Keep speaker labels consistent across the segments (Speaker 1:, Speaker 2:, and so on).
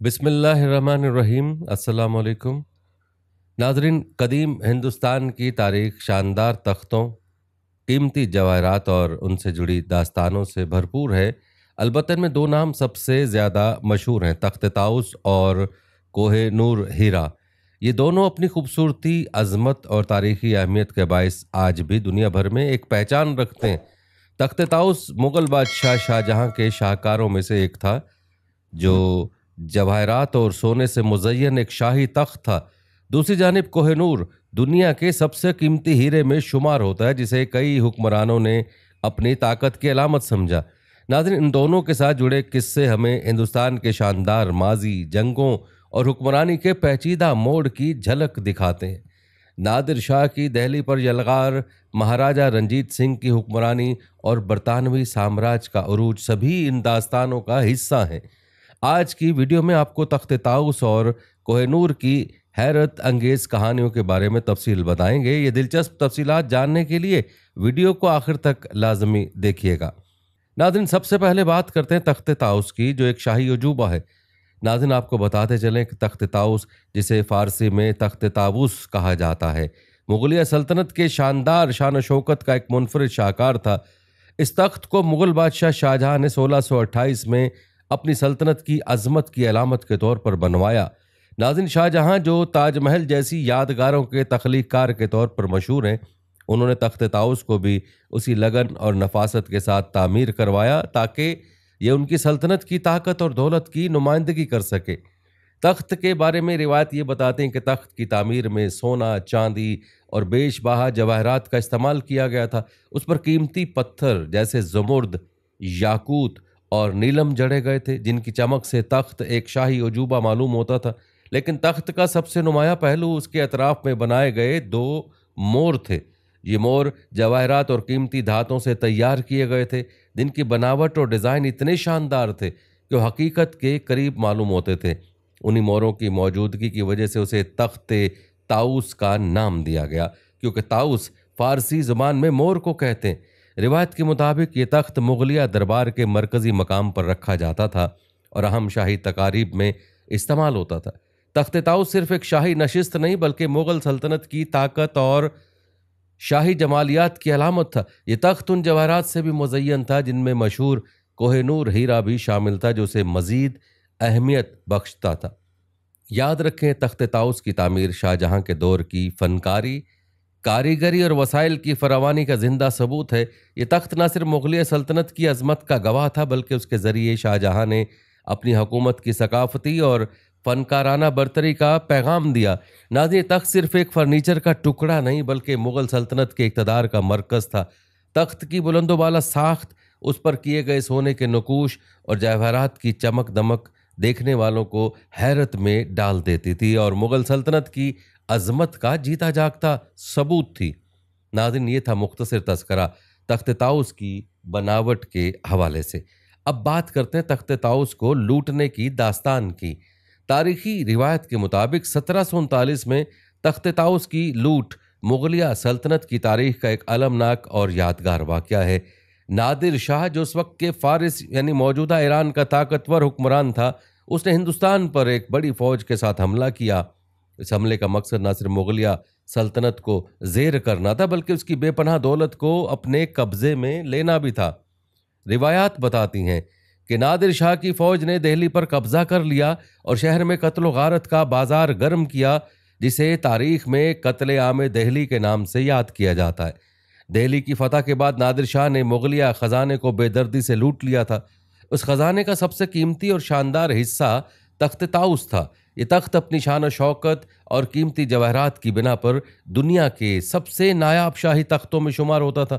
Speaker 1: बिस्मिल्लाहिर्रहमानिर्रहीम। अस्सलाम वालेकुम। नाज़रीन, कदीम हिंदुस्तान की तारीख शानदार तख्तों, कीमती जवाहरात और उनसे जुड़ी दास्तानों से भरपूर है। अलबत्ता इनमें दो नाम सबसे ज़्यादा मशहूर हैं, तख्त ताउस और कोहे नूर हीरा। ये दोनों अपनी खूबसूरती, अज़मत और तारीख़ी अहमियत के बायस आज भी दुनिया भर में एक पहचान रखते हैं। तख्त ताउस मुग़ल बादशाह शाहजहाँ के शाहकारों में से एक था, जो जवाहरात और सोने से मुज़य्यन एक शाही तख्त था। दूसरी जानिब कोहिनूर दुनिया के सबसे कीमती हीरे में शुमार होता है, जिसे कई हुक्मरानों ने अपनी ताकत की अलामत समझा। नाज़रीन, इन दोनों के साथ जुड़े किस्से हमें हिंदुस्तान के शानदार माजी, जंगों और हुक्मरानी के पेचीदा मोड़ की झलक दिखाते हैं। नादिर शाह की दहली पर यलगार, महाराजा रंजीत सिंह की हुक्मरानी और बरतानवी साम्राज्य का उरूज सभी इन दास्तानों का हिस्सा हैं। आज की वीडियो में आपको तख्त ताउस और कोहिनूर की हैरत अंगेज कहानियों के बारे में तफसील बताएंगे। ये दिलचस्प तफसीलात जानने के लिए वीडियो को आखिर तक लाजमी देखिएगा। नाज़रीन, सबसे पहले बात करते हैं तख्त ताउस की, जो एक शाही अजूबा है। नाज़रीन, आपको बताते चलें कि तख्त ताउस, जिसे फ़ारसी में तख्त ताबूस कहा जाता है, मुगलिया सल्तनत के शानदार शान शौकत का एक मुनफरिद शाहकार था। इस तख्त को मुग़ल बादशाह शाहजहाँ ने 1628 में अपनी सल्तनत की अजमत की अलामत के तौर पर बनवाया। नाज़रीन, शाहजहाँ, जो ताजमहल जैसी यादगारों के तख्लीक़कार के तौर पर मशहूर हैं, उन्होंने तख्त ताउस को भी उसी लगन और नफासत के साथ तामीर करवाया ताकि ये उनकी सल्तनत की ताकत और दौलत की नुमाइंदगी कर सके। तख्त के बारे में रिवायत ये बताते हैं कि तख्त की तामीर में सोना, चांदी और बेशबहा जवाहरात का इस्तेमाल किया गया था। उस पर कीमती पत्थर जैसे ज़मुर्द, याकूत और नीलम जड़े गए थे, जिनकी चमक से तख्त एक शाही अजूबा मालूम होता था। लेकिन तख्त का सबसे नुमाया पहलू उसके अतराफ में बनाए गए दो मोर थे। ये मोर जवाहरात और कीमती धातों से तैयार किए गए थे, जिनकी बनावट और डिज़ाइन इतने शानदार थे कि वो हकीकत के करीब मालूम होते थे। उन्हीं मोरों की मौजूदगी की वजह से उसे तख्त ताउस का नाम दिया गया, क्योंकि ताउस फ़ारसी ज़ुबान में मोर को कहते हैं। रिवायत के मुताबिक ये तख्त मुगलिया दरबार के मरकज़ी मकाम पर रखा जाता था और अहम शाही तकारीब में इस्तेमाल होता था। तख्त ताउस सिर्फ एक शाही नशिस्त नहीं, बल्कि मुग़ल सल्तनत की ताकत और शाही जमालियात की अलामत था। ये तख्त उन जवाहरात से भी मुज़य्यन था जिनमें मशहूर कोहिनूर हीरा भी शामिल था, जो उसे मज़ीद अहमियत बख्शता था। याद रखें, तख्त ताउस की तामीर शाहजहाँ के दौर की फ़नकारी, कारीगरी और वसाइल की फरावानी का जिंदा सबूत है। ये तख्त न सिर्फ मुगलिया सल्तनत की अजमत का गवाह था, बल्कि उसके ज़रिए शाहजहाँ ने अपनी हुकूमत की सकाफती और फ़नकाराना बरतरी का पैगाम दिया। नाज़रीन, ये तख्त सिर्फ एक फर्नीचर का टुकड़ा नहीं, बल्कि मुग़ल सल्तनत के इक़्तिदार का मरकज़ था। तख्त की बुलंदोबाला साख्त, उस पर किए गए सोने के नकूश और जवाहरात की चमक दमक देखने वालों को हैरत में डाल देती थी और मुग़ल सल्तनत की अज़मत का जीता जागता सबूत थी। नाज़रीन, ये था मुख्तसर तज़किरा तख्त ताउस की बनावट के हवाले से। अब बात करते हैं तख्त ताउस को लूटने की दास्तान की। तारीखी रिवायत के मुताबिक 1739 में तख्त ताउस की लूट मुगलिया सल्तनत की तारीख का एक अलमनाक और यादगार वाक़या है। नादिर शाह, जो उस वक्त के फ़ारिस यानी मौजूदा ईरान का ताकतवर हुक्मरान था, उसने हिंदुस्तान पर एक बड़ी फ़ौज के साथ हमला किया। इस हमले का मकसद न सिर्फ मुगलिया सल्तनत को ज़ेर करना था, बल्कि उसकी बेपनाह दौलत को अपने कब्ज़े में लेना भी था। रिवायात बताती हैं कि नादिर शाह की फ़ौज ने दिल्ली पर कब्ज़ा कर लिया और शहर में कत्ल गारत का बाजार गर्म किया, जिसे तारीख़ में कत्ल आम दिल्ली के नाम से याद किया जाता है। दिल्ली की फतह के बाद नादिर शाह ने मुगलिया ख़जाने को बेदर्दी से लूट लिया था। उस ख़जाने का सबसे कीमती और शानदार हिस्सा तख्त ताउस था। ये तख्त अपनी शान शौकत और कीमती जवाहरात की बिना पर दुनिया के सबसे नायाब शाही तख्तों में शुमार होता था,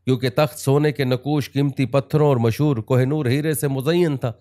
Speaker 1: क्योंकि तख्त सोने के नकूश, कीमती पत्थरों और मशहूर कोहिनूर हीरे से मुज़य्यन था।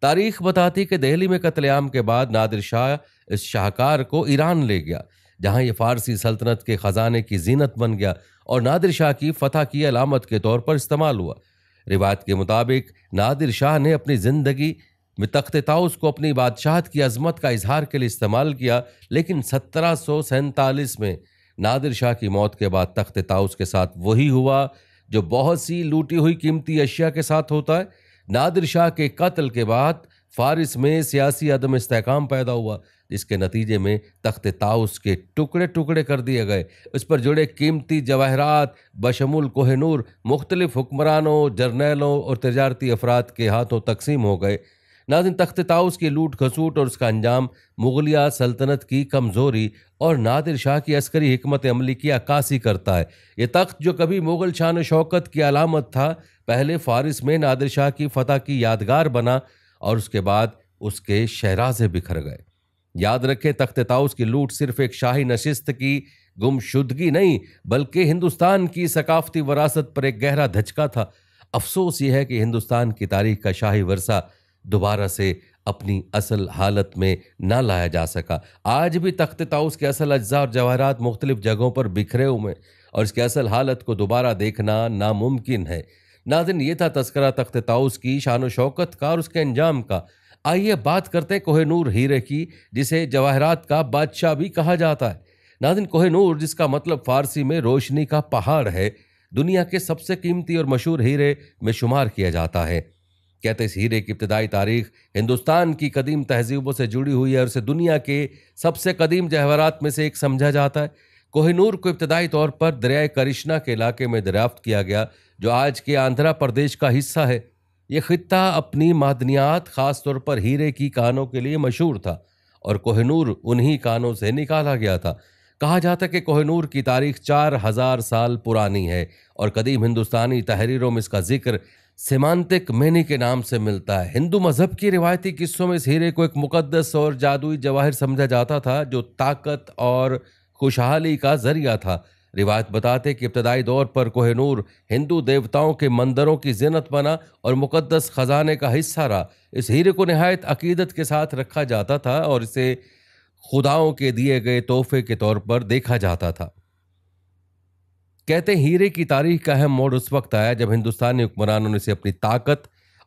Speaker 1: तारीख बताती कि दिल्ली में कत्लेआम के बाद नादिर शाह इस शाहकार को ईरान ले गया, जहाँ ये फ़ारसी सल्तनत के ख़जाने की जीनत बन गया और नादिर शाह की फतह की अलामत के तौर पर इस्तेमाल हुआ। रिवायत के मुताबिक नादिर शाह ने अपनी ज़िंदगी में तख्त ताउस को अपनी बादशाहत की अजमत का इजहार के लिए इस्तेमाल किया, लेकिन 1747 में नादिर शाह की मौत के बाद तख्त ताउस के साथ वही हुआ जो बहुत सी लूटी हुई कीमती अशिया के साथ होता है। नादिर शाह के कत्ल के बाद फारिस में सियासी अदम इस्तेहकाम पैदा हुआ, जिसके नतीजे में तख्त ताउस के टुकड़े टुकड़े कर दिए गए। उस पर जुड़े कीमती जवाहरात बशमुल कोहिनूर मुख्तलिफ हुक्मरानों, जर्नैलों और तजारती अफराद के हाथों तकसीम हो गए। नाज़िन, तख्त ताउस की लूट खसूट और उसका अंजाम मुगलिया सल्तनत की कमज़ोरी और नादिर शाह की अस्करी हिकमत अमली की अक्कासी करता है। ये तख्त जो कभी मुगल शान शौकत की अलामत था, पहले फारिस में नादिर शाह की फतह की यादगार बना और उसके बाद उसके शहराजे बिखर गए। याद रखें, तख्त ताउस की लूट सिर्फ एक शाही नशिस्त की गुमशुदगी नहीं, बल्कि हिंदुस्तान की सकाफती वरासत पर एक गहरा धचका था। अफसोस यह है कि हिंदुस्तान की तारीख का शाही वर्सा दोबारा से अपनी असल हालत में ना लाया जा सका। आज भी तख्त ताउस के असल अज्जा और जवाहरात मुख्तलिफ जगहों पर बिखरे हुए हैं और इसकी असल हालत को दोबारा देखना नामुमकिन है। नाज़रीन, ये था तस्करा तख्त ताउस की शान व शौकत का और उसके अंजाम का। आइए बात करते हैं कोहिनूर हीरे की, जिसे जवाहरात का बादशाह भी कहा जाता है। नाज़रीन, कोहिनूर, जिसका मतलब फारसी में रोशनी का पहाड़ है, दुनिया के सबसे कीमती और मशहूर हीरे में शुमार किया जाता है। कहते इस हीरे की इब्तदाई तारीख हिंदुस्तान की कदीम तहजीबों से जुड़ी हुई है और इसे दुनिया के सबसे कदीम जवाहरात में से एक समझा जाता है। कोहिनूर को इब्तदाई तौर पर दरियाए करिश्ना के इलाके में दरियाफ्त किया गया, जो आज के आंध्रा प्रदेश का हिस्सा है। यह खित्ता अपनी मादनियात, खास तौर पर हीरे की कानों के लिए मशहूर था और कोहिनूर उन्हीं कानों से निकाला गया था। कहा जाता है कि कोहिनूर की तारीख 4000 साल पुरानी है और कदीम हिंदुस्तानी तहरीरों में इसका जिक्र सेमांतिक मैनी के नाम से मिलता है। हिंदू मजहब की रिवायती किस्सों में इस हीरे को एक मुकद्दस और जादुई जवाहर समझा जाता था, जो ताकत और खुशहाली का जरिया था। रिवायत बताते कि इब्तदाई दौर पर कोहिनूर हिंदू देवताओं के मंदिरों की जिनत बना और मुकद्दस खजाने का हिस्सा रहा। इस हीरे को निहायत अकीदत के साथ रखा जाता था और इसे खुदाओं के दिए गए तोहफे के तौर पर देखा जाता था। कहते हैं हीरे की तारीख का अहम मोड़ उस वक्त आया जब हिंदुस्तानी हुक्मरानों ने इसे अपनी ताकत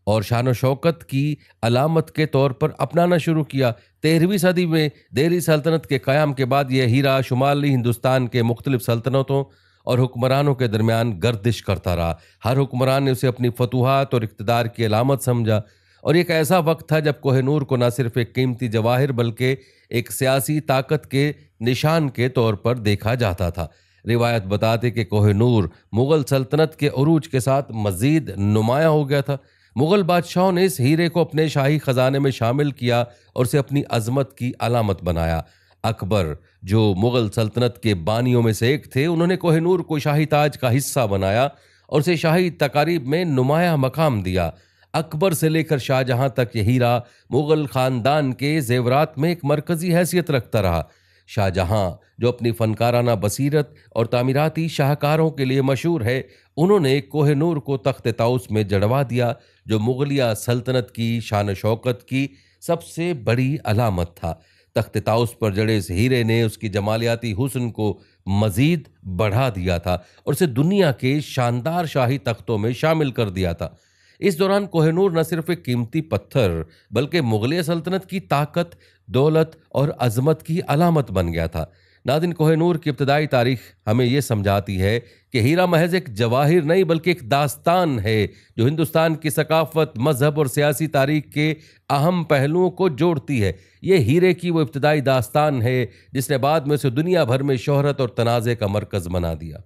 Speaker 1: और शान शौकत की अलामत के तौर पर अपनाना शुरू किया। 13वीं सदी में दिल्ली सल्तनत के क़याम के बाद यह हीरा शुमाली हिंदुस्तान के मुख्तलिफ सल्तनतों और हुक्मरानों के दरमियान गर्दिश करता रहा। हर हुक्मरान ने उसे अपनी फतूहात और इक़्तिदार की अलामत समझा और एक ऐसा वक्त था जब कोहिनूर को न सिर्फ एक कीमती जवाहिर बल्कि एक सियासी ताकत के निशान के तौर पर देखा जाता था। रिवायत बताते कि कोहिनूर मुगल सल्तनत के उरूज के साथ मजीद नुमाया हो गया था। मुगल बादशाहों ने इस हीरे को अपने शाही खजाने में शामिल किया और उसे अपनी अजमत की अलामत बनाया। अकबर, जो मुगल सल्तनत के बानियों में से एक थे, उन्होंने कोहिनूर को शाही ताज का हिस्सा बनाया और उसे शाही तकारीब में नुमाया मकाम दिया। अकबर से लेकर शाहजहां तक यह हीरा मुगल खानदान के जेवरात में एक मरकजी हैसियत रखता रहा। शाहजहां, जो अपनी फनकाराना बसीरत और तामीराती शाहकारों के लिए मशहूर है, उन्होंने कोहिनूर को तख्त ताउस में जड़वा दिया, जो मुगलिया सल्तनत की शान शौकत की सबसे बड़ी अलामत था। तख्त ताउस पर जड़े इस हीरे ने उसकी जमालियाती हुस्न को मजीद बढ़ा दिया था और उसे दुनिया के शानदार शाही तख्तों में शामिल कर दिया था। इस दौरान कोहिनूर न सिर्फ एक कीमती पत्थर बल्कि मुगलिया सल्तनत की ताकत, दौलत और अजमत की अलामत बन गया था। नादिन, कोहिनूर की इब्तदाई तारीख हमें यह समझाती है कि हीरा महज एक जवाहिर नहीं बल्कि एक दास्तान है जो हिंदुस्तान की सकाफत, मजहब और सियासी तारीख के अहम पहलुओं को जोड़ती है। ये हीरे की वो इब्तदाई दास्तान है जिसने बाद में उसे दुनिया भर में शोहरत और तनाज़े का मरकज़ बना दिया।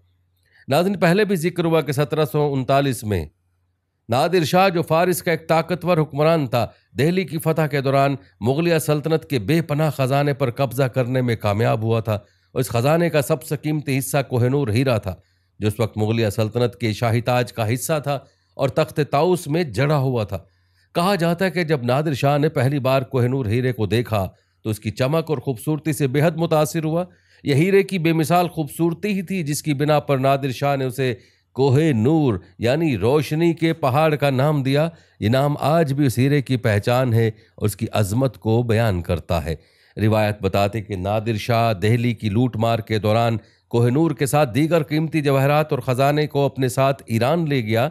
Speaker 1: नादिन, पहले भी जिक्र हुआ कि 1739 में नादिर शाह, जो फारिस का एक ताकतवर हुक्मरान था, दिल्ली की फतह के दौरान मुगलिया सल्तनत के बेपनाह खजाने पर कब्जा करने में कामयाब हुआ था और इस खजाने का सबसे कीमती हिस्सा कोहिनूर हीरा था, जो उस वक्त मुगलिया सल्तनत के शाही ताज का हिस्सा था और तख्त ताउस में जड़ा हुआ था। कहा जाता है कि जब नादिर शाह ने पहली बार कोहिनूर हीरे को देखा तो उसकी चमक और खूबसूरती से बेहद मुतासिर हुआ। यह हीरे की बेमिसाल खूबसूरती ही थी जिसकी बिना पर नादिर शाह ने उसे कोहे नूर यानी रोशनी के पहाड़ का नाम दिया। ये नाम आज भी उस हीरे की पहचान है और उसकी अजमत को बयान करता है। रिवायत बताते कि नादिर शाह दिल्ली की लूट मार के दौरान कोहिनूर के साथ दीगर कीमती जवाहरात और ख़जाने को अपने साथ ईरान ले गया।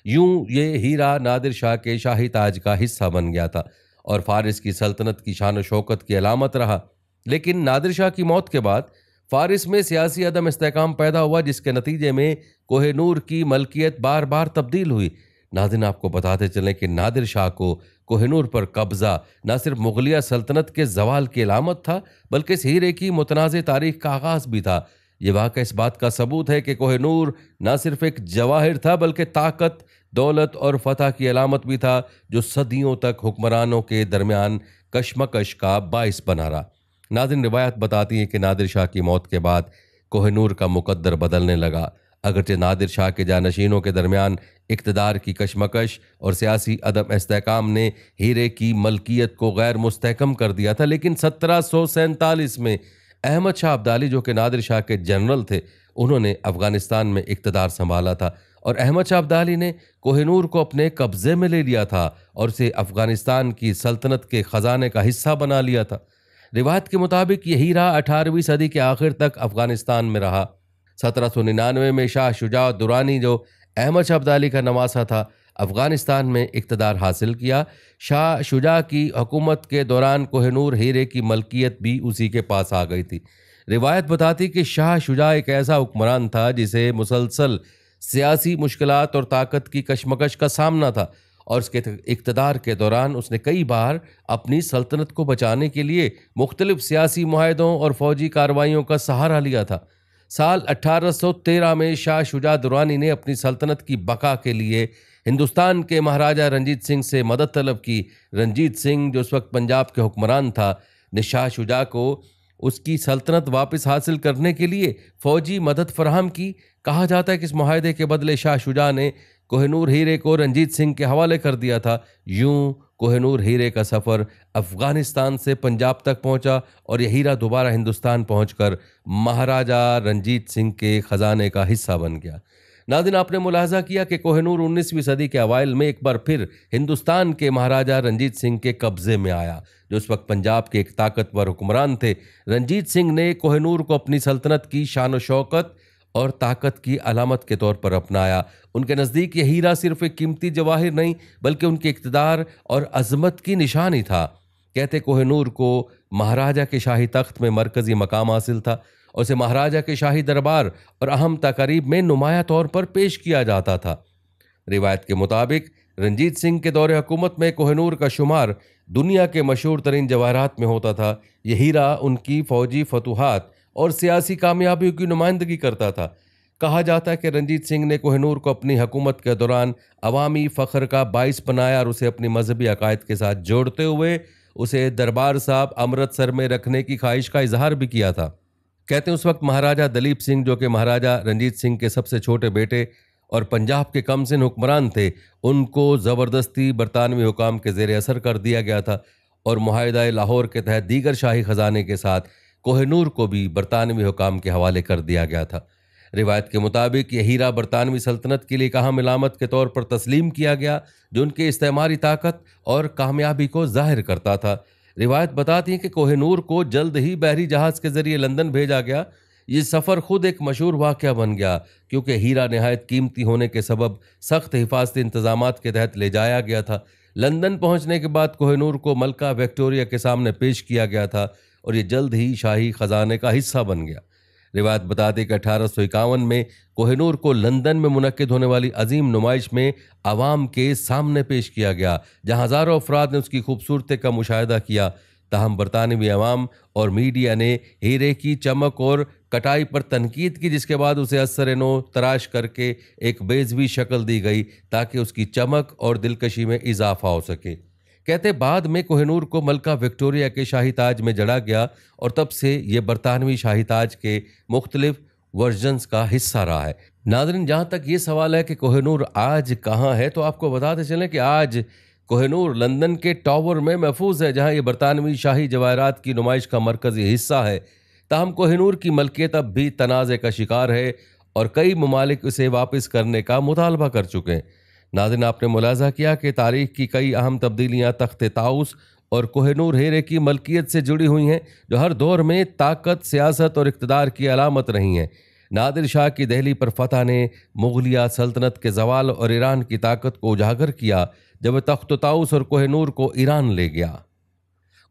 Speaker 1: यूं ये हीरा नादिर शाह के शाही ताज का हिस्सा बन गया था और फारिस की सल्तनत की शान शौकत की अलामत रहा। लेकिन नादिर शाह की मौत के बाद फारिस में सियासी अदम इस्तेहकाम पैदा हुआ, जिसके नतीजे में कोहिनूर की मलकियत बार बार तब्दील हुई। नाज़रीन, आपको बताते चलें कि नादिर शाह को कोहिनूर पर कब्ज़ा न सिर्फ मुगलिया सल्तनत के ज़वाल की अलामत था, बल्कि इस हीरे की मुतनाज़ तारीख का आगाज़ भी था। ये वाक़या इस बात का सबूत है कि कोहिनूर न सिर्फ एक जवाहिर था, बल्कि ताकत, दौलत और फतह की अलामत भी था, जो सदियों तक हुक्मरानों के दरमियान कशमकश का बाइस बना रहा। नाज़रीन, रिवायत बताती है कि नादिर शाह की मौत के बाद कोहिनूर का मुकद्दर बदलने लगा। अगरचे नादिर शाह के जानशीनों के दरमियान इक़्तिदार की कशमकश और सियासी अदम इस्तेहकाम ने हीरे की मलकियत को गैर मुस्तहकम कर दिया था, लेकिन 1747 में अहमद शाह अब्दाली, जो कि नादिर शाह के जनरल थे, उन्होंने अफ़गानिस्तान में इक़्तिदार संभाला था और अहमद शाह अब्दाली ने कोहिनूर को अपने कब्ज़े में ले लिया था और उसे अफ़गानिस्तान की सल्तनत के ख़जाने का हिस्सा बना लिया था। रिवायत के मुताबिक ये हीरा 18वीं सदी के आखिर तक अफ़गानिस्तान में रहा। 1799 में शाह शुजा दुरानी, जो अहमद शाह अब्दाली का नवासा था, अफ़गानिस्तान में इक़्तिदार हासिल किया। शाह शुजा की हुकूमत के दौरान कोहिनूर हीरे की मलकियत भी उसी के पास आ गई थी। रिवायत बताती कि शाह शुजा एक ऐसा हुक्मरान था जिसे मुसलसल सियासी मुश्किलात और ताकत की कशमकश का सामना था, और उसके इक़्तिदार के दौरान उसने कई बार अपनी सल्तनत को बचाने के लिए मुख्तलिफ सियासी मुआहदों और फ़ौजी कार्रवाइयों का सहारा लिया था। साल 1813 में शाह शुजा दुरानी ने अपनी सल्तनत की बका के लिए हिंदुस्तान के महाराजा रंजीत सिंह से मदद तलब की। रंजीत सिंह, जो उस वक्त पंजाब के हुक्मरान था, ने शाह शुजा को उसकी सल्तनत वापस हासिल करने के लिए फ़ौजी मदद फराहम की। कहा जाता है कि इस मुआहदे के बदले शाह शुजा ने कोहिनूर हीरे को रंजीत सिंह के हवाले कर दिया था। यूं कोहिनूर हीरे का सफ़र अफ़गानिस्तान से पंजाब तक पहुंचा और यह हीरा दोबारा हिंदुस्तान पहुंचकर महाराजा रंजीत सिंह के ख़जाने का हिस्सा बन गया। नाज़रीन, आपने मुलाहजा किया कि कोहिनूर 19वीं सदी के अवाइल में एक बार फिर हिंदुस्तान के महाराजा रंजीत सिंह के कब्ज़े में आया, जो उस वक्त पंजाब के एक ताकतवर हुक्मरान थे। रंजीत सिंह ने कोहिनूर को अपनी सल्तनत की शान व शौकत और ताकत की अलामत के तौर पर अपनाया। उनके नज़दीक ये हीरा सिर्फ एक कीमती जवाहिर नहीं, बल्कि उनके इक़्तिदार और अज़मत की निशानी था। कहते कोहिनूर को महाराजा के शाही तख्त में मरकज़ी मकाम हासिल था और उसे महाराजा के शाही दरबार और अहम तकारीब में नुमाया तौर पर पेश किया जाता था। रिवायत के मुताबिक रंजीत सिंह के दौरे हुकूमत में कोहिनूर का शुमार दुनिया के मशहूर तरीन जवाहरात में होता था। यह हीरा उनकी फ़ौजी फतूहात और सियासी कामयाबियों की नुमाइंदगी करता था। कहा जाता है कि रंजीत सिंह ने कोहिनूर को अपनी हुकूमत के दौरान अवामी फ़ख्र का बाइस बनाया और उसे अपनी मजहबी अकायद के साथ जोड़ते हुए उसे दरबार साहब अमृतसर में रखने की ख्वाहिश का इजहार भी किया था। कहते हैं उस वक्त महाराजा दलीप सिंह, जो कि महाराजा रंजीत सिंह के सबसे छोटे बेटे और पंजाब के कमसिन हुक्मरान थे, उनको ज़बरदस्ती बरतानवी हुकाम के ज़ेर असर कर दिया गया था और मुआहिदा लाहौर के तहत दीगर शाही ख़जाने के साथ कोहिनूर को भी बरतानवी हुकाम के हवाले कर दिया गया था। रिवायत के मुताबिक यह हीरा बरतानवी सल्तनत के लिए एक अहम इलामत के तौर पर तस्लीम किया गया, जो उनके इस्तेमारी ताकत और कामयाबी को जाहिर करता था। रिवायत बताती है कि कोहिनूर को जल्द ही बहरी जहाज़ के ज़रिए लंदन भेजा गया। ये सफ़र खुद एक मशहूर वाक़या बन गया, क्योंकि हीरा नहायत कीमती होने के सबब सख्त हिफाजती इंतज़ामात के तहत ले जाया गया था। लंदन पहुँचने के बाद कोहिनूर को मलका विक्टोरिया के सामने पेश किया गया था और ये जल्द ही शाही ख़जाने का हिस्सा बन गया। रिवायत बताती कि 1851 में कोहिनूर को लंदन में मुनक्किद होने वाली अजीम नुमाइश में आवाम के सामने पेश किया गया, जहाँ हज़ारों अफराद ने उसकी खूबसूरती का मुशाहिदा किया। ताहम बरतानवी अवाम और मीडिया ने हीरे की चमक और कटाई पर तनकीद की, जिसके बाद उसे असर नो तराश करके एक बेज़वी शक्ल दी गई ताकि उसकी चमक और दिलकशी में इजाफा हो सके। कहते बाद में कोहिनूर को मलका विक्टोरिया के शाही ताज में जड़ा गया और तब से ये बरतानवी शाही ताज के मुख्तलिफ वर्जन्स का हिस्सा रहा है। नाज़रीन, जहाँ तक ये सवाल है कि कोहिनूर आज कहाँ है, तो आपको बताते चलें कि आज कोहिनूर लंदन के टावर में महफूज है, जहाँ ये बरतानवी शाही जवाहरात की नुमाइश का मरकज़ी हिस्सा है। ताहम कोहिनूर की मलकियत अब भी तनाज़े का शिकार है और कई ममालिक इसे वापस करने का मुतालबा कर चुके हैं। नाज़रीन, आपने मुलाज़ा किया कि तारीख़ की कई अहम तब्दीलियाँ तख्त ताउस और कोहिनूर हीरे की मलकियत से जुड़ी हुई हैं, जो हर दौर में ताकत, सियासत और इक़्तिदार की अलामत रही हैं। नादिर शाह की दहली पर फतह ने मुगलिया सल्तनत के ज़वाल और ईरान की ताकत को उजागर किया, जब वह तख्त ताउस और कोहिनूर को ईरान ले गया।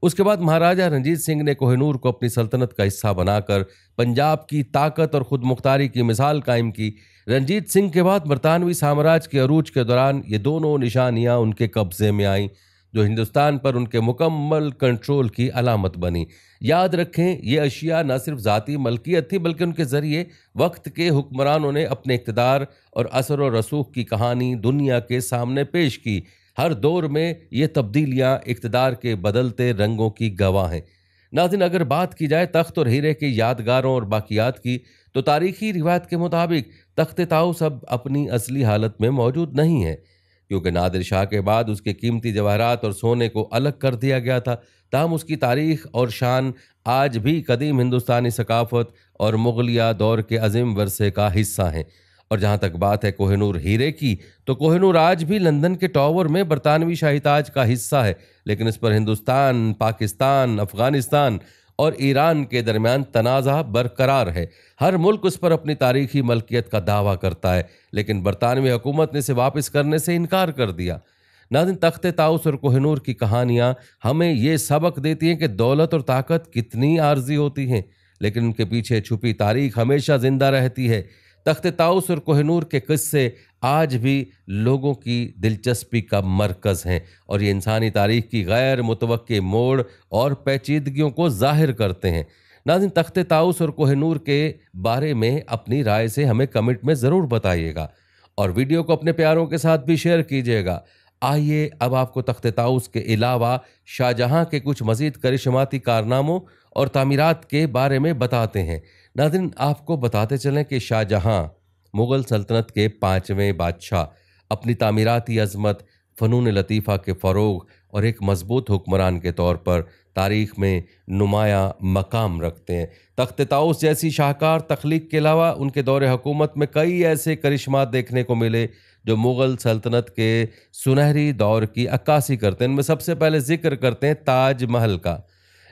Speaker 1: उसके बाद महाराजा रंजीत सिंह ने कोहिनूर को अपनी सल्तनत का हिस्सा बनाकर पंजाब की ताकत और खुद मुख्तारी की मिसाल कायम की। रंजीत सिंह के बाद बरतानवी साम्राज्य के अरूज के दौरान ये दोनों निशानियां उनके कब्जे में आईं, जो हिंदुस्तान पर उनके मुकम्मल कंट्रोल की अलामत बनी। याद रखें, ये अशिया न सिर्फ ज़ाती मलकियत थी, बल्कि उनके ज़रिए वक्त के हुक्मरानों ने अपने इक़्तिदार और असर व रसूख की कहानी दुनिया के सामने पेश की। हर दौर में ये तब्दीलियाँ इक़्तिदार के बदलते रंगों की गवाह हैं। नाज़रीन, अगर बात की जाए तख्त और हीरे के यादगारों और बाकियात की, तो तारीखी रिवायत के मुताबिक तख्त ताऊस अब अपनी असली हालत में मौजूद नहीं है, क्योंकि नादिर शाह के बाद उसके कीमती जवाहरात और सोने को अलग कर दिया गया था। ताहम उसकी तारीख और शान आज भी कदीम हिंदुस्तानी सकाफत और मुगलिया दौर के अजीम वर्से का हिस्सा हैं। और जहाँ तक बात है कोहिनूर हीरे की, तो कोहिनूर आज भी लंदन के टॉवर में बरतानवी शाही ताज का हिस्सा है, लेकिन इस पर हिंदुस्तान, पाकिस्तान, अफगानिस्तान और ईरान के दरमियान तनाज़ा बरकरार है। हर मुल्क उस पर अपनी तारीखी मलकियत का दावा करता है, लेकिन बरतानवी हुकूमत ने इसे वापस करने से इनकार कर दिया। नाज़रीन, तख्त ताऊस और कोहिनूर की कहानियाँ हमें ये सबक देती हैं कि दौलत और ताकत कितनी आर्जी होती हैं, लेकिन उनके पीछे छुपी तारीख हमेशा जिंदा रहती है। तख्त ताऊस और कोहिनूर के किस्से आज भी लोगों की दिलचस्पी का मरकज़ हैं, और ये इंसानी तारीख की गैर मुतवक्के मोड़ और पेचीदगियों को जाहिर करते हैं। नाज़रीन, तख्त ताऊस और कोहिनूर के बारे में अपनी राय से हमें कमेंट में ज़रूर बताइएगा, और वीडियो को अपने प्यारों के साथ भी शेयर कीजिएगा। आइए अब आपको तख्त ताऊस के अलावा शाहजहां के कुछ मज़ीद करिश्माती कारनामों और तामीरात के बारे में बताते हैं। नाज़रीन, आपको बताते चलें कि शाहजहां मुग़ल सल्तनत के 5वें बादशाह अपनी तामीराती अज़मत, फ़नून लतीफ़ा के फ़रोग़ और एक मज़बूत हुक्मरान के तौर पर तारीख़ में नुमाया मकाम रखते हैं। तख्त ताऊस जैसी शाहकार तख्लीक के अलावा उनके दौरे हुकूमत में कई ऐसे करिश्मात देखने को मिले जो मुग़ल सल्तनत के सुनहरी दौर की अक्कासी करते हैं। इनमें सबसे पहले जिक्र करते हैं ताज महल का।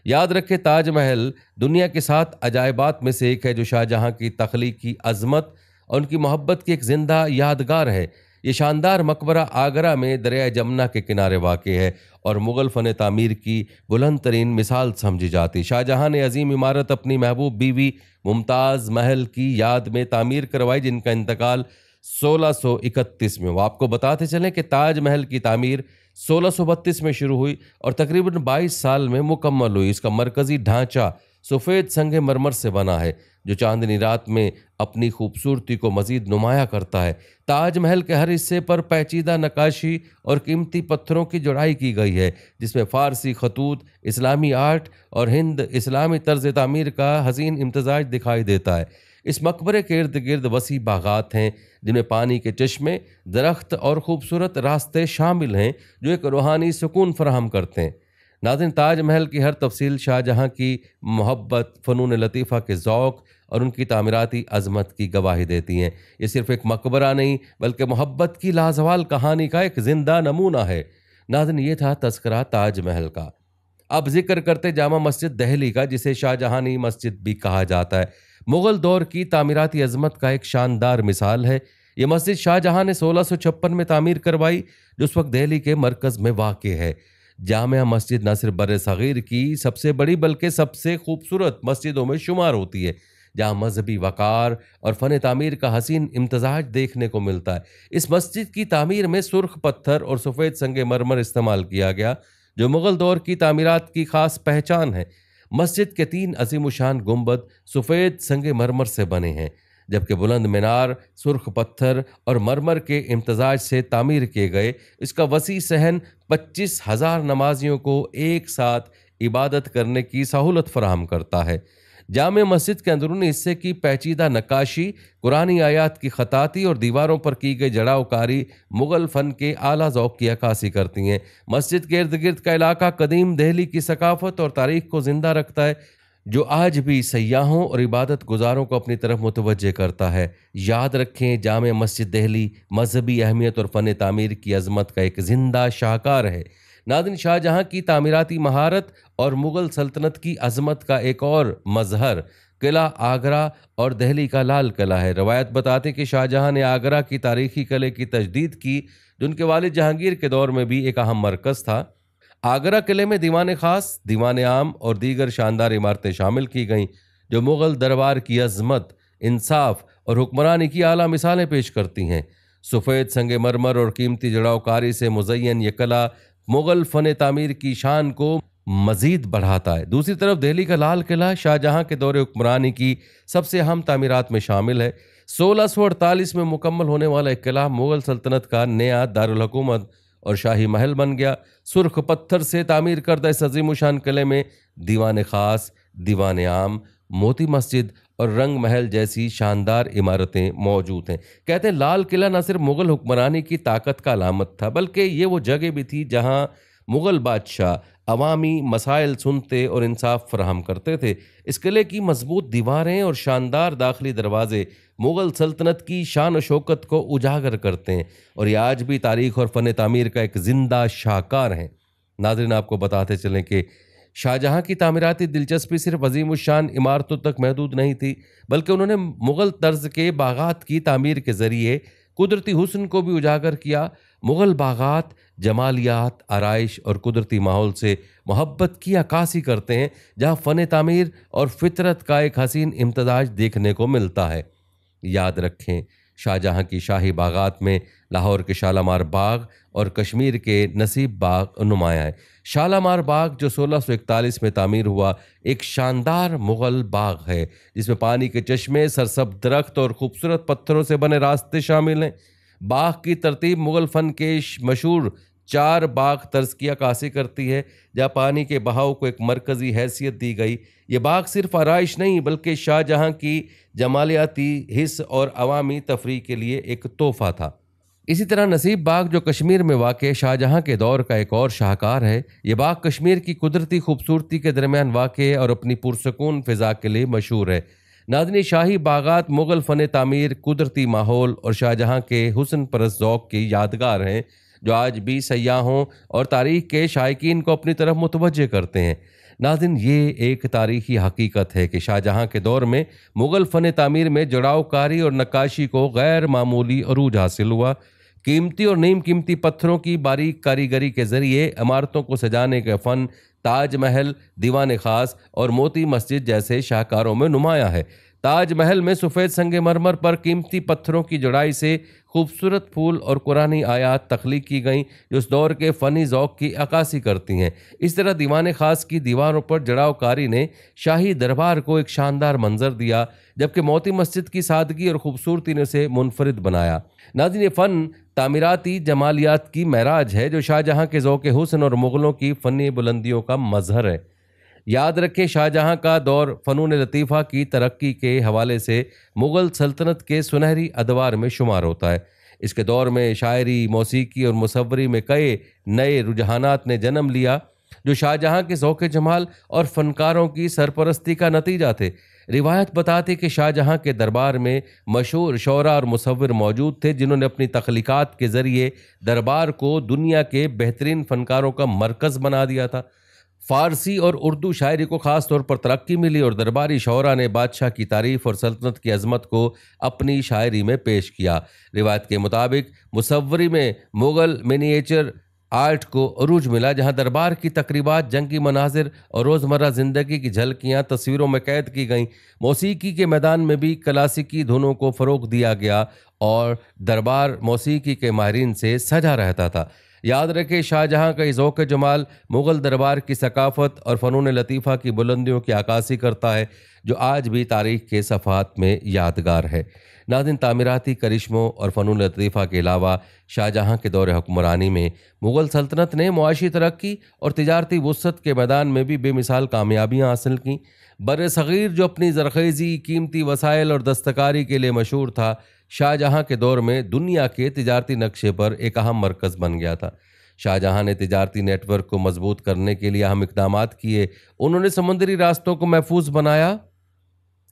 Speaker 1: याद रखें, ताजमहल दुनिया के 7 अजायबात में से एक है, जो शाहजहां की तख्लीकी अज़मत और उनकी मोहब्बत की एक जिंदा यादगार है। ये शानदार मकबरा आगरा में दरिया जमुना के किनारे वाक़ है और मुग़ल फ़न तामीर की बुलंद तरीन मिसाल समझी जाती। शाहजहां ने अजीम इमारत अपनी महबूब बीवी मुमताज़ महल की याद में तामीर करवाई, जिनका इंतकाल 1631 में हुआ। आपको बताते चलें कि ताजमहल की तामीर 1632 में शुरू हुई और तकरीबन 22 साल में मुकम्मल हुई। इसका मरकज़ी ढांचा सफ़ेद संगे मरमर से बना है, जो चांदनी रात में अपनी खूबसूरती को मज़ीद नुमाया करता है। ताजमहल के हर हिस्से पर पेचीदा नक्काशी और कीमती पत्थरों की जुड़ाई की गई है, जिसमें फ़ारसी खतूत, इस्लामी आर्ट और हिंद इस्लामी तर्ज तामीर का हसीन इम्तजाज दिखाई देता है। इस मकबरे के इर्द गिर्द वसी बागात हैं, जिनमें पानी के चश्मे, दरख्त और खूबसूरत रास्ते शामिल हैं, जो एक रूहानी सुकून फराहम करते हैं। नाज़रीन, ताजमहल की हर तफसील शाहजहां की मोहब्बत, फ़नून लतीफ़ा के ज़ौक़ और उनकी तामीराती अज़मत की गवाही देती हैं। ये सिर्फ़ एक मकबरा नहीं, बल्कि मोहब्बत की लाजवाल कहानी का एक ज़िंदा नमूना है। नाज़रीन, ये था तज़किरा ताजमहल का। अब जिक्र करते जामा मस्जिद दिल्ली का, जिसे शाहजहानी मस्जिद भी कहा जाता है। मुग़ल दौर की तामीराती अज़मत का एक शानदार मिसाल है। ये मस्जिद शाहजहां ने 1656 में तामीर करवाई, जो उस वक्त दिल्ली के मरकज़ में वाक़ है। जामिया मस्जिद न सिर्फ बर सग़ीर की सबसे बड़ी, बल्कि सबसे खूबसूरत मस्जिदों में शुमार होती है, जहाँ मजहबी वक़ार और फ़न तामीर का हसीन इम्तज़ाज देखने को मिलता है। इस मस्जिद की तामीर में सुर्ख पत्थर और सफ़ेद संगे मरमर इस्तेमाल किया गया, जो मुग़ल दौर की तामीरात की ख़ास पहचान है। मस्जिद के 3 अज़ीमुशान गुंबद सफ़ेद संगे मरमर से बने हैं, जबकि बुलंद मीनार सुर्ख पत्थर और मरमर के इम्तजाज से तामीर किए गए। इसका वसी सहन 25,000 नमाजियों को एक साथ इबादत करने की सहूलत फराहम करता है। जामे मस्जिद के अंदरूनी हिस्से की पेचीदा नक्काशी, कुरानी आयात की खताती और दीवारों पर की गई जड़ावकारी मुग़ल फ़न के आला ज़ौक़ की अक्कासी करती हैं। मस्जिद के इर्द गिर्द का इलाका कदीम दिल्ली की सकाफ़त और तारीख़ को ज़िंदा रखता है, जो आज भी सयाहों और इबादत गुजारों को अपनी तरफ मुतवज्जे करता है। याद रखें, जामे मस्जिद दिल्ली मजहबी अहमियत और फ़न तामीर की अज़मत का एक ज़िंदा शाहकार है। नाज़रीन, शाहजहां की तामीराती महारत और मुग़ल सल्तनत की अज़मत का एक और मज़हर किला आगरा और दिल्ली का लाल किला है। रवायत बताते कि शाहजहां ने आगरा की तारीखी किले की तजदीद की, जो उनके वालिद जहांगीर के दौर में भी एक अहम मरकज़ था। आगरा किले में दीवान खास, दीवान आम और दीगर शानदार इमारतें शामिल की गईं, जो मुगल दरबार की अजमत, इंसाफ और हुक्मरानी की आला मिसालें पेश करती हैं। सफ़ेद संगमरमर और कीमती जड़ावकारी से मुज़य्यन ये किला मुगल फ़न तामीर की शान को मज़ीद बढ़ाता है। दूसरी तरफ दिल्ली का लाल किला शाहजहां के दौरे हुक्मरानी की सबसे अहम तामीरात में शामिल है। 1648 में मुकम्मल होने वाला एक किला मुगल सल्तनत का नया दारुल हुकूमत और शाही महल बन गया। सुर्ख पत्थर से तामीर करदा इस अजीमुशान किले में दीवान खास, दीवान आम, मोती मस्जिद और रंग महल जैसी शानदार इमारतें मौजूद हैं। कहते हैं लाल किला न सिर्फ मुगल हुक्मरानी की ताकत का अलामत था, बल्कि ये वो जगह भी थी जहां मुगल बादशाह अवामी मसाइल सुनते और इंसाफ फराहम करते थे। इस किले की मजबूत दीवारें और शानदार दाखिली दरवाजे मुगल सल्तनत की शान और शौकत को उजागर करते हैं और ये आज भी तारीख और फ़न तामीर का एक जिंदा शाहकार हैं। नाज़रीन, आपको बताते चलें कि शाहजहां की तामीराती दिलचस्पी सिर्फ अजीमुशान इमारतों तक महदूद नहीं थी, बल्कि उन्होंने मुगल तर्ज के बागात की तामीर के ज़रिए कुदरती हुस्न को भी उजागर किया। मुगल बागात जमालियात, आराइश और कुदरती माहौल से मोहब्बत की अक्कासी करते हैं, जहाँ फ़न तामीर और फितरत का एक हसीन इम्तजाज देखने को मिलता है। याद रखें, शाहजहां की शाही बागात में लाहौर के शालामार बाग और कश्मीर के नसीब बाग नुमाया है। शालामार बाग, जो 1641 में तामीर हुआ, एक शानदार मुगल बाग है जिसमें पानी के चश्मे, सरसब्ज दरख्त और खूबसूरत पत्थरों से बने रास्ते शामिल हैं। बाग की तरतीब मुगल फ़न के मशहूर चार बाग तर्ज की अक्कासी करती है, जहाँ पानी के बहाव को एक मरकज़ी हैसियत दी गई। ये बाग सिर्फ आराइश नहीं, बल्कि शाहजहां की जमालियाती हिस्स और अवामी तफरीह के लिए एक तोहफा था। इसी तरह नसीब बाग, जो कश्मीर में वाक़ शाहजहां के दौर का एक और शाहकार है। ये बाग कश्मीर की कुदरती खूबसूरती के दरमियान वाक़ और अपनी पुरसकून फ़िज़ा के लिए मशहूर है। नाज़रीन, शाही बागात मुगल फ़न तामीर, कुदरती माहौल और शाहजहां के हुस्न परस्त ज़ौक़ की यादगार हैं, जो आज भी सयाहों और तारीख़ के शायकीन को अपनी तरफ मुतवज्जे करते हैं। नाज़रीन, ये एक तारीख़ी हकीकत है कि शाहजहां के दौर में मुगल फ़न तामीर में जड़ावकारी और नक्काशी को गैर मामूली अरूज हासिल हुआ। कीमती और नीम कीमती पत्थरों की बारीक कारीगरी के ज़रिए इमारतों को सजाने का फ़न ताजमहल, दीवान खास और मोती मस्जिद जैसे शाहकारों में नुमाया है। ताजमहल में सफ़ेद संगमरमर पर कीमती पत्थरों की जड़ाई से खूबसूरत फूल और कुरानी आयात तख्लीक की गईं, जो उस दौर के फ़नी ज़ौक़ की अक्कासी करती हैं। इस तरह दीवान खास की दीवारों पर जड़ावकारी ने शाही दरबार को एक शानदार मंजर दिया, जबकि मोती मस्जिद की सादगी और खूबसूरती ने उसे मुनफरिद बनाया। नाज़रीन, ये फ़न तामीराती जमालियात की महराज है, जो शाहजहां के ज़ौक़ हुस्न और मुग़लों की फ़नी बुलंदियों का मजहर है। याद रखें, शाहजहां का दौर फ़नून लतीफ़ा की तरक्की के हवाले से मुग़ल सल्तनत के सुनहरी अदवार में शुमार होता है। इसके दौर में शायरी, मौसीकी और मुसव्वरी में कई नए रुझानात ने जन्म लिया, जो शाहजहां के ज़ौक़ जमाल और फ़नकारों की सरपरस्ती का नतीजा थे। रिवायत बताती कि शाहजहां के दरबार में मशहूर शौरा और मुसव्विर मौजूद थे, जिन्होंने अपनी तख्लीक़ात के ज़रिए दरबार को दुनिया के बेहतरीन फ़नकारों का मरकज़ बना दिया था। फ़ारसी और उर्दू शायरी को ख़ास तौर पर तरक्की मिली और दरबारी शौरा ने बादशाह की तारीफ़ और सल्तनत की अज़मत को अपनी शायरी में पेश किया। रिवायत के मुताबिक मुसव्वरी में मुग़ल मिनिएचर आर्ट को अरूज मिला, जहां दरबार की तकरीबात, जंगी मनाजिर और रोज़मर्रा ज़िंदगी की झलकियां तस्वीरों में कैद की गईं। मौसीकी के मैदान में भी क्लासिकी धुनों को फ़रोग़ दिया गया और दरबार मौसीकी के माहिरीन से सजा रहता था। याद रखें, शाहजहां का ज़ौक़ जमाल मुग़ल दरबार की सकाफ़त और फ़नून लतीफ़ा की बुलंदियों की अक्कासी करता है, जो आज भी तारीख़ के सफ़हात में यादगार है। नाज़रीन, तामीराती करिश्मों और फ़नून लतीफ़ा के अलावा शाहजहां के दौर हुक्मरानी में मुग़ल सल्तनत ने मुआशी तरक्की और तिजारती वुसअत के मैदान में भी बेमिसाल कामयाबियाँ हासिल कीं। बर-ए-सग़ीर, जो अपनी ज़रख़ेज़ी, कीमती वसाइल और दस्तकारी के लिए मशहूर था, शाहजहां के दौर में दुनिया के तिजारती नक्शे पर एक अहम मरकज़ बन गया था। शाहजहां ने तिजारती नेटवर्क को मजबूत करने के लिए अहम इक़दामात किए। उन्होंने समुद्री रास्तों को महफूज बनाया,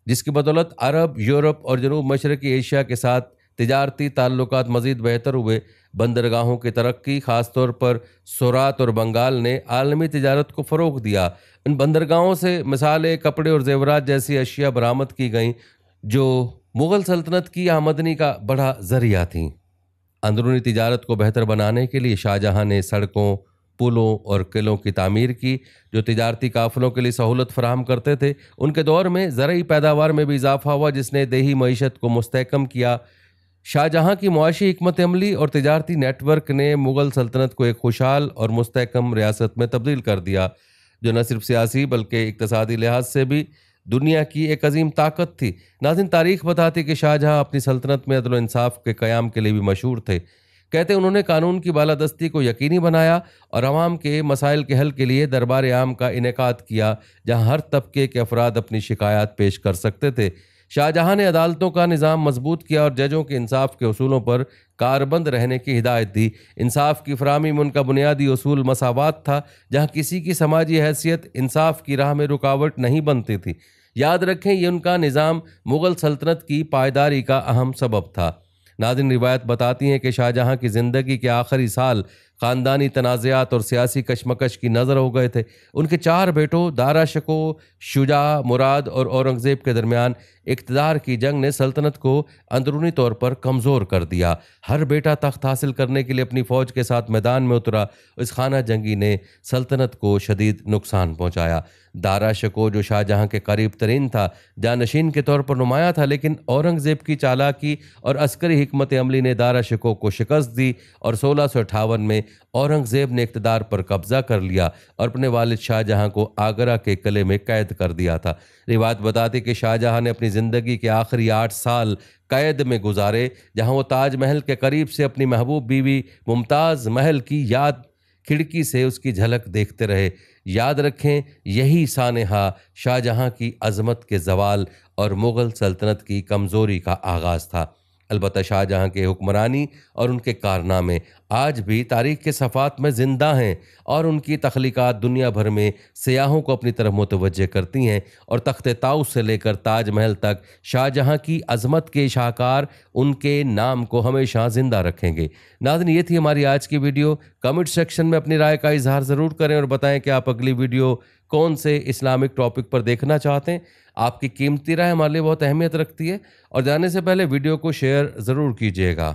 Speaker 1: जिसकी बदौलत अरब, यूरोप और जनूब मशरक़ी एशिया के साथ तिजारती ताल्लुकात मज़ीद बेहतर हुए। बंदरगाहों की तरक्की, ख़ास तौर पर सूरात और बंगाल, ने आलमी तिजारत को फ़रोग़ दिया। इन बंदरगाहों से मिसालें, कपड़े और ज़ेवरात जैसी अशिया बरामद की गईं, जो मुग़ल सल्तनत की आमदनी का बड़ा ज़रिया थीं। अंदरूनी तिजारत को बेहतर बनाने के लिए शाहजहां ने सड़कों, पुलों और किलों की तामीर की, जो तिजारती काफिलों के लिए सहूलत फराहम करते थे। उनके दौर में ज़रई पैदावार में भी इजाफा हुआ, जिसने देही मईशत को मुस्तहकम किया। शाहजहां की मुआशी हिकमत अमली और तिजारती नेटवर्क ने मुग़ल सल्तनत को एक खुशहाल और मुस्तहकम रियासत में तब्दील कर दिया, जो न सिर्फ सियासी बल्कि इक़्तिसादी लिहाज से भी दुनिया की एक अजीम ताकत थी। नाज़रीन, तारीख बताती कि शाहजहां अपनी सल्तनत में अदल इंसाफ के क़याम के लिए भी मशहूर थे। कहते उन्होंने कानून की बालादस्ती को यकीनी बनाया और अवाम के मसाइल के हल के लिए दरबार आम का इनेकाद किया, जहाँ हर तबके के अफराद अपनी शिकायत पेश कर सकते थे। शाहजहां ने अदालतों का निज़ाम मजबूत किया और जजों के इंसाफ के उसूलों पर कारबंद रहने की हिदायत दी। इंसाफ की फराहमी में उनका बुनियादी उसूल मसावात था, जहाँ किसी की समाजी हैसियत इंसाफ की राह में रुकावट नहीं बनती थी। याद रखें, ये उनका निज़ाम मुग़ल सल्तनत की पायदारी का अहम सबब था। नाज़रीन, रिवायत बताती हैं कि शाहजहां की ज़िंदगी के आखिरी साल ख़ानदानी तनाज़ात और सियासी कशमकश की नज़र हो गए थे। उनके 4 बेटों दारा शिको, शुजा, मुराद और औरंगज़ेब के दरमियान इक़्तिदार की जंग ने सल्तनत को अंदरूनी तौर पर कमज़ोर कर दिया। हर बेटा तख्त हासिल करने के लिए अपनी फ़ौज के साथ मैदान में उतरा। इस खाना जंगी ने सल्तनत को शदीद नुकसान पहुँचाया। दारा शिको, जो शाहजहां के करीब तरीन था, जानशीन के तौर पर नुमाया था, लेकिन औरंगज़ेब की चालाकी और अस्करी हिकमत अमली ने दारा शिको को शिकस्त दी और 1658 में औरंगज़ेब ने इक़्तिदार पर कब्ज़ा कर लिया और अपने वालिद शाहजहां को आगरा के किले में कैद कर दिया था। रिवायत बताती कि शाहजहां ने अपनी ज़िंदगी के आखिरी 8 साल कैद में गुजारे, जहां वो ताजमहल के करीब से अपनी महबूब बीवी मुमताज़ महल की याद खिड़की से उसकी झलक देखते रहे। याद रखें, यही सानहा शाहजहां की अज़मत के ज़वाल और मुग़ल सल्तनत की कमज़ोरी का आगाज़ था। अलबत्ता शाहजहां के हुक्मरानी और उनके कारनामे आज भी तारीख़ के सफ़ात में ज़िंदा हैं और उनकी तख्लीक़ात दुनिया भर में सयाहों को अपनी तरफ मुतवज्जे करती हैं और तख्त ताऊस से लेकर ताजमहल तक शाहजहां की अज़मत के शाहकार उनके नाम को हमेशा ज़िंदा रखेंगे। नाज़रीन, ये थी हमारी आज की वीडियो। कमेंट सेक्शन में अपनी राय का इजहार ज़रूर करें और बताएं कि आप अगली वीडियो कौन से इस्लामिक टॉपिक पर देखना चाहते हैं। आपकी कीमती राय हमारे लिए बहुत अहमियत रखती है और जाने से पहले वीडियो को शेयर ज़रूर कीजिएगा।